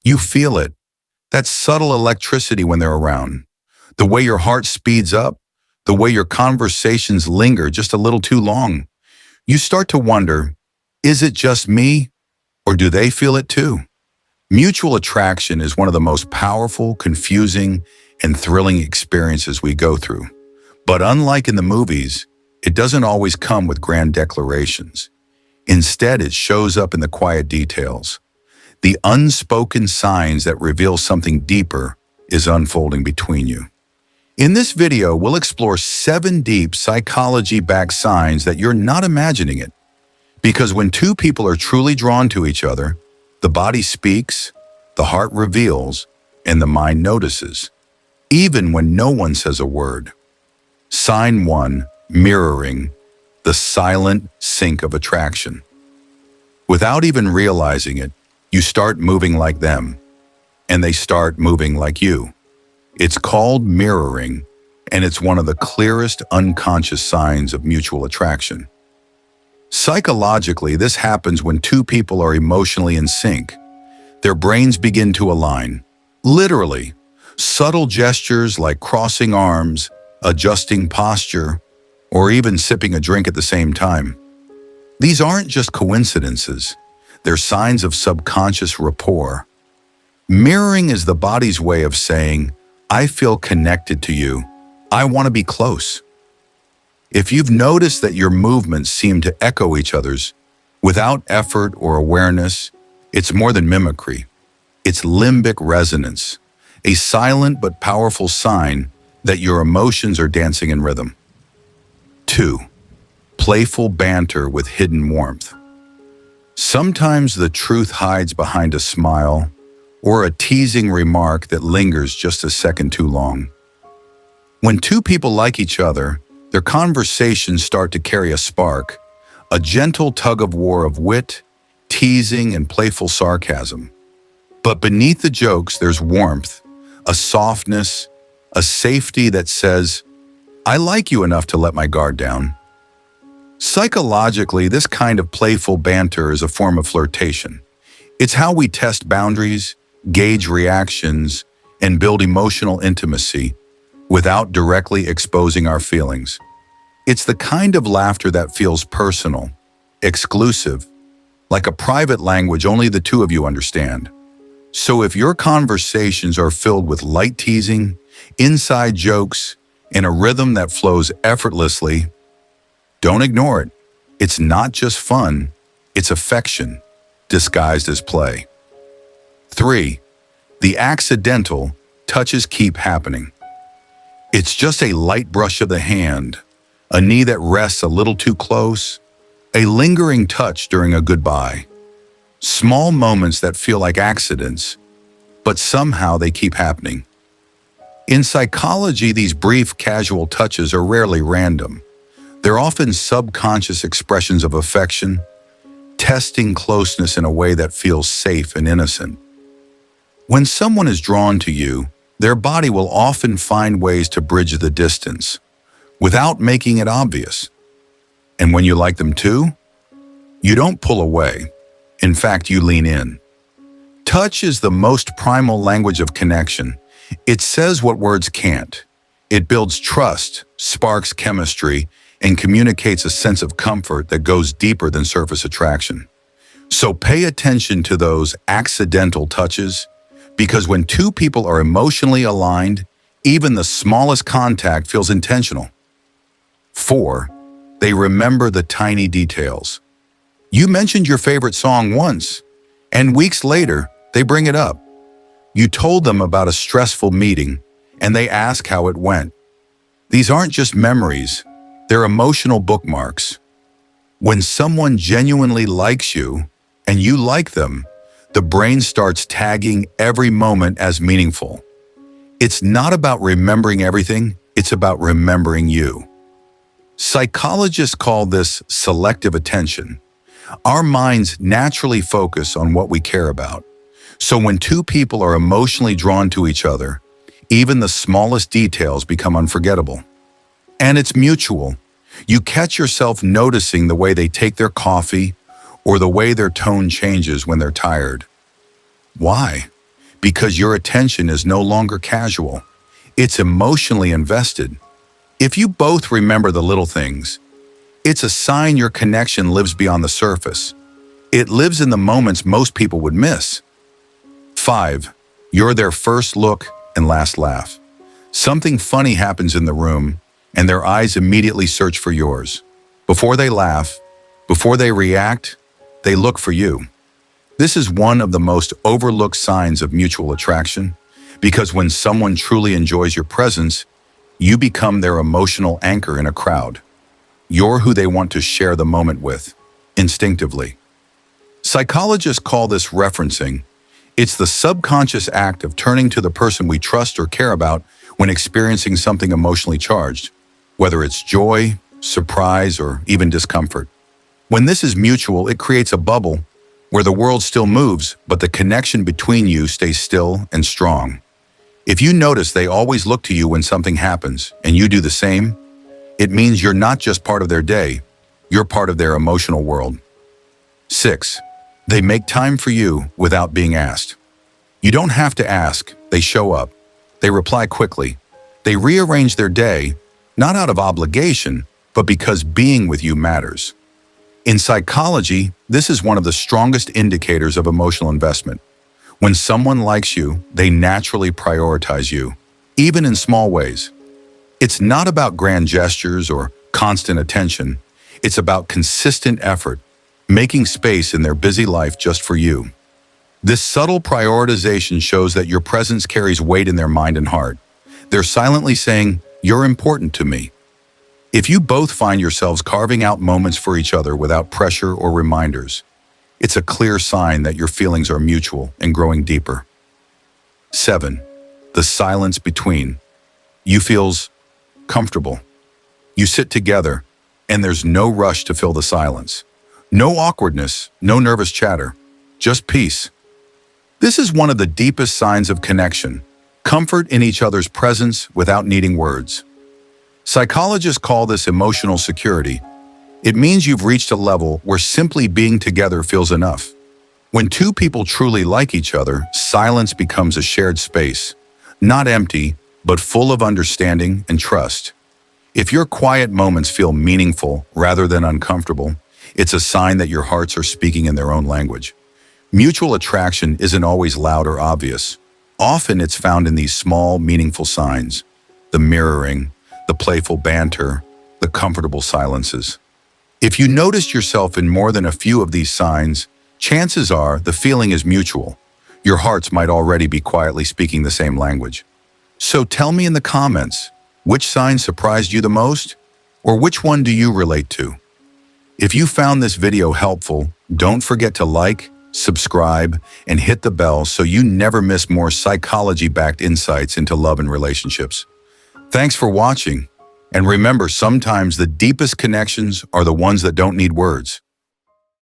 You feel it, that subtle electricity when they're around, the way your heart speeds up, the way your conversations linger just a little too long. You start to wonder, is it just me, or do they feel it too? Mutual attraction is one of the most powerful, confusing, and thrilling experiences we go through. But unlike in the movies, it doesn't always come with grand declarations. Instead, it shows up in the quiet details. The unspoken signs that reveal something deeper is unfolding between you. In this video, we'll explore 7 deep psychology-backed signs that you're not imagining it. Because when two people are truly drawn to each other, the body speaks, the heart reveals, and the mind notices, even when no one says a word. Sign 1, mirroring, the silent sync of attraction. Without even realizing it, you start moving like them, and they start moving like you. It's called mirroring, and it's one of the clearest unconscious signs of mutual attraction. Psychologically, this happens when two people are emotionally in sync. Their brains begin to align. Literally, subtle gestures like crossing arms, adjusting posture, or even sipping a drink at the same time. These aren't just coincidences. They're signs of subconscious rapport. Mirroring is the body's way of saying, I feel connected to you. I want to be close. If you've noticed that your movements seem to echo each other's, without effort or awareness, it's more than mimicry. It's limbic resonance, a silent but powerful sign that your emotions are dancing in rhythm. 2. Playful banter with hidden warmth. Sometimes the truth hides behind a smile or a teasing remark that lingers just a second too long. When two people like each other, their conversations start to carry a spark, a gentle tug-of-war of wit, teasing, and playful sarcasm. But beneath the jokes, there's warmth, a softness, a safety that says, I like you enough to let my guard down. Psychologically, this kind of playful banter is a form of flirtation. It's how we test boundaries, gauge reactions, and build emotional intimacy without directly exposing our feelings. It's the kind of laughter that feels personal, exclusive, like a private language only the two of you understand. So if your conversations are filled with light teasing, inside jokes, and a rhythm that flows effortlessly, don't ignore it. It's not just fun, it's affection, disguised as play. 3. The accidental touches keep happening. It's just a light brush of the hand, a knee that rests a little too close, a lingering touch during a goodbye. Small moments that feel like accidents, but somehow they keep happening. In psychology, these brief, casual touches are rarely random. They're often subconscious expressions of affection, testing closeness in a way that feels safe and innocent. When someone is drawn to you, their body will often find ways to bridge the distance, without making it obvious. And when you like them too, you don't pull away. In fact, you lean in. Touch is the most primal language of connection. It says what words can't. It builds trust, sparks chemistry, and communicates a sense of comfort that goes deeper than surface attraction. So pay attention to those accidental touches, because when two people are emotionally aligned, even the smallest contact feels intentional. 4. They remember the tiny details. You mentioned your favorite song once, and weeks later, they bring it up. You told them about a stressful meeting, and they ask how it went. These aren't just memories, they're emotional bookmarks. When someone genuinely likes you, and you like them, the brain starts tagging every moment as meaningful. It's not about remembering everything, it's about remembering you. Psychologists call this selective attention. Our minds naturally focus on what we care about. So when two people are emotionally drawn to each other, even the smallest details become unforgettable. And it's mutual. You catch yourself noticing the way they take their coffee or the way their tone changes when they're tired. Why? because your attention is no longer casual. It's emotionally invested. If you both remember the little things, it's a sign your connection lives beyond the surface. It lives in the moments most people would miss. 5. You're their first look and last laugh. Something funny happens in the room, and their eyes immediately search for yours. Before they laugh, before they react, they look for you. This is one of the most overlooked signs of mutual attraction, because when someone truly enjoys your presence, you become their emotional anchor in a crowd. You're who they want to share the moment with, instinctively. Psychologists call this referencing. It's the subconscious act of turning to the person we trust or care about when experiencing something emotionally charged, whether it's joy, surprise, or even discomfort. When this is mutual, it creates a bubble where the world still moves, but the connection between you stays still and strong. If you notice they always look to you when something happens, and you do the same, it means you're not just part of their day, you're part of their emotional world. 6. They make time for you without being asked. You don't have to ask, they show up. They reply quickly. They rearrange their day, not out of obligation, but because being with you matters. In psychology, this is one of the strongest indicators of emotional investment. When someone likes you, they naturally prioritize you, even in small ways. It's not about grand gestures or constant attention. It's about consistent effort, making space in their busy life just for you. This subtle prioritization shows that your presence carries weight in their mind and heart. They're silently saying, "You're important to me." If you both find yourselves carving out moments for each other without pressure or reminders, it's a clear sign that your feelings are mutual and growing deeper. 7. The silence between. You feels comfortable. You sit together, and there's no rush to fill the silence. No awkwardness, no nervous chatter, just peace. This is one of the deepest signs of connection, comfort in each other's presence without needing words. Psychologists call this emotional security. It means you've reached a level where simply being together feels enough. When two people truly like each other, silence becomes a shared space, not empty, but full of understanding and trust. If your quiet moments feel meaningful rather than uncomfortable, it's a sign that your hearts are speaking in their own language. Mutual attraction isn't always loud or obvious. Often it's found in these small, meaningful signs: the mirroring, the playful banter, the comfortable silences. If you noticed yourself in more than a few of these signs, chances are the feeling is mutual. Your hearts might already be quietly speaking the same language. So tell me in the comments, which sign surprised you the most? Or which one do you relate to? If you found this video helpful, don't forget to like, subscribe, and hit the bell so you never miss more psychology-backed insights into love and relationships. Thanks for watching, and remember, sometimes the deepest connections are the ones that don't need words.